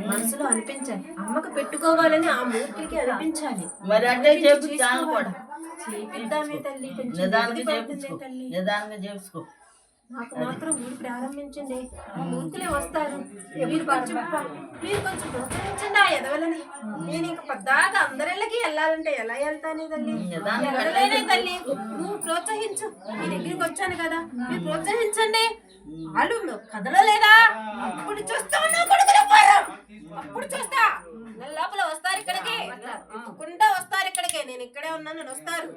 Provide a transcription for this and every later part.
మనసులో అనిపించాలి. అమ్మకు పెట్టుకోవాలని ఆ మూర్తికి అనిపించాలి. మరి అంటే చేపిద్దామే తల్లి, కొంచెం తల్లి. నిదానంగా చేసుకో. నాకు మాత్రం ఊరు ప్రారంభించండి. ఆ మూర్తులే వస్తారు. మీరు కొంచెం ప్రోత్సహించండి ఆ ఎదవలని. నేను ఇంక పద్దాకా అందరిళ్ళకి వెళ్ళాలంటే ఎలా వెళ్తానే తల్లి? వెళ్ళలేనే తల్లి. నువ్వు ప్రోత్సహించు. మీ దగ్గరికి వచ్చాను కదా, మీరు ప్రోత్సహించండి. వాళ్ళు కదలలేదా? అప్పుడు చూస్తా అప్పుడు చూస్తా. లోపల వస్తారు ఇక్కడికి, ఎత్తుకుంటా వస్తారు ఇక్కడికి. నేను ఇక్కడే ఉన్నాను, నేను వస్తారు.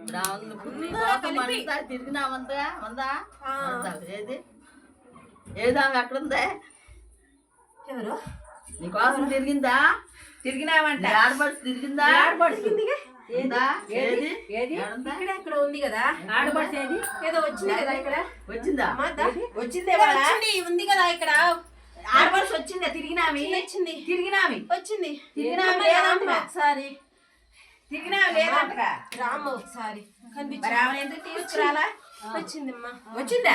ఏదా ఎక్కడుందా? ఎవరు నీకోసం తిరిగిందా? తిరిగినావంట. ఆడపడుచు తిరిగిందా? ఇక్కడ ఉంది కదా ఆడపడుచు. ఏదో వచ్చింది కదా ఇక్కడ. వచ్చిందా? వచ్చింది ఉంది కదా ఇక్కడ. ఆడపడుచు వచ్చిందా? తిరిగినావి వచ్చింది. వచ్చింది. ఒకసారి లేదంట. రామ్మ ఒకసారి తీసుకురాలా? వచ్చిందమ్మా. వచ్చిందా?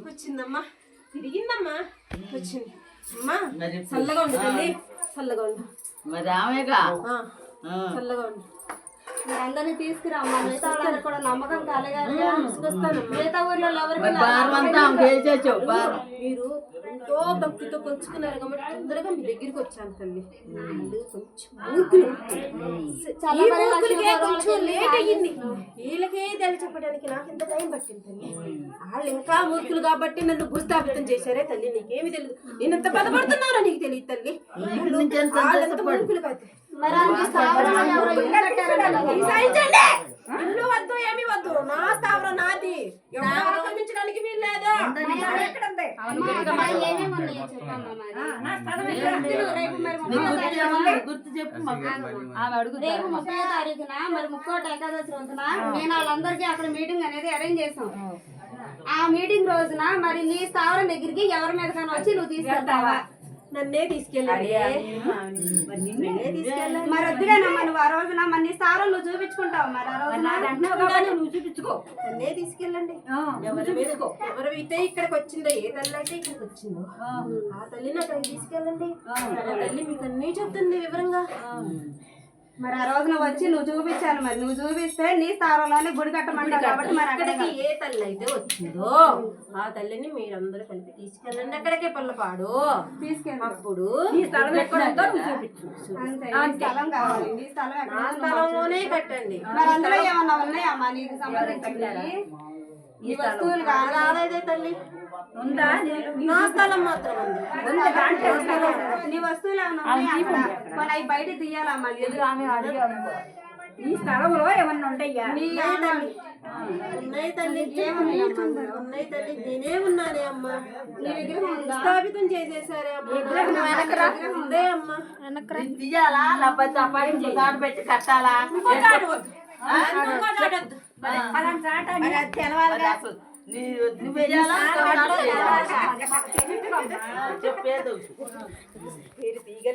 వచ్చిందమ్మా. తిరిగిందమ్మా. వచ్చింది అమ్మా. చల్లగా ఉండు తల్లి, చల్లగా ఉండు. మరి ఆమెగా చల్లగా ఉండు. అందరినీ తీసుకురామ్మా. మిగతా వాళ్ళని కూడా నమ్మకం కాలేగారు. మిగతా ఊర్లో ఎవరికి మీరు ఎంతో భక్తితో కొంచుకున్నారు కాబట్టి తొందరగా మీ దగ్గరికి వచ్చాను తల్లి. కొంచెం లేట్ అయ్యింది. వీళ్ళకే తెలి చెప్పడానికి నాకు ఎంత టైం పట్టింది తల్లి. వాళ్ళు ఇంకా మూర్ఖులు కాబట్టి నన్ను భూస్థాపితం చేశారే తల్లి. నీకేమి తెలియదు. నేను ఎంత బాధపడుతున్నారో నీకు తెలియదు తల్లి. వాళ్ళంత మూర్ఖులు కాదు. ఇల్లు వద్దు, ఏమి వద్దు. నా స్థావరం నాది. ఆక్రమించడానికి వీల్లేదు. గుర్తు చెప్పు. రేపు 30వ తారీఖున మరి 30వ ఏకాదశి రోజున నేను వాళ్ళందరికీ అక్కడ మీటింగ్ అనేది అరేంజ్ చేసాం. ఆ మీటింగ్ రోజున మరి నీ స్థావరం దగ్గరికి ఎవరి మీద కానీ వచ్చి నువ్వు తీసుకెళ్తావా? నన్నే తీసుకెళ్ళాలి. మరి వద్దుగానమ్మా. నువ్వు ఆ రోజున మరి నీ స్థావరం నువ్వు చూపించుకుంటావు. మరి ఆ రోజున నువ్వు చూపించుకో. నన్నే తీసుకెళ్ళండి. ఎవరైతే ఇక్కడికి వచ్చిందో, ఏ తల్లి అయితే ఇక్కడికి వచ్చిందో ఆ తల్లిని అక్కడికి తీసుకెళ్ళండి. తల్లి మీకు అన్నీ చెప్తుంది వివరంగా. మరి ఆ రోజున వచ్చి నువ్వు చూపించాను. మరి నువ్వు చూపిస్తే నీ స్థావరంలోనే గుడి కట్టమంటావు కాబట్టి మరి అక్కడికి ఏ తల్లి అయితే వచ్చిందో ఆ తల్లిని మీరందరూ కలిపి తీసుకెళ్ళండి. అక్కడికే పల్లపాడు తీసుకెళ్ళి. అప్పుడు స్థలం కావాలి. నీ స్థలంలోనే కట్టండి. మరి అందులో ఏమన్నా ఉన్నాయమ్మా నీకు సంబంధించి ఈ వస్తువులు కాలేదే తల్లి? ఉందా? నా స్థలం మాత్రం ఉంది. నీ వస్తువులు ఏమన్నా అవి బయట తీయాలమ్మా. ఈ స్థలంలో ఏమన్నా ఉంటాయా? ఉన్నాయి తల్లి, ఉన్నాయి తల్లి. నేనే ఉన్నానే అమ్మా. నీ విగ్రహం స్థాపితం చేసేసారే అమ్మ. అమ్మా తీయాలా? లేకపోతే అపాయింట్ పెట్టి కట్టాలా? చెప్పేది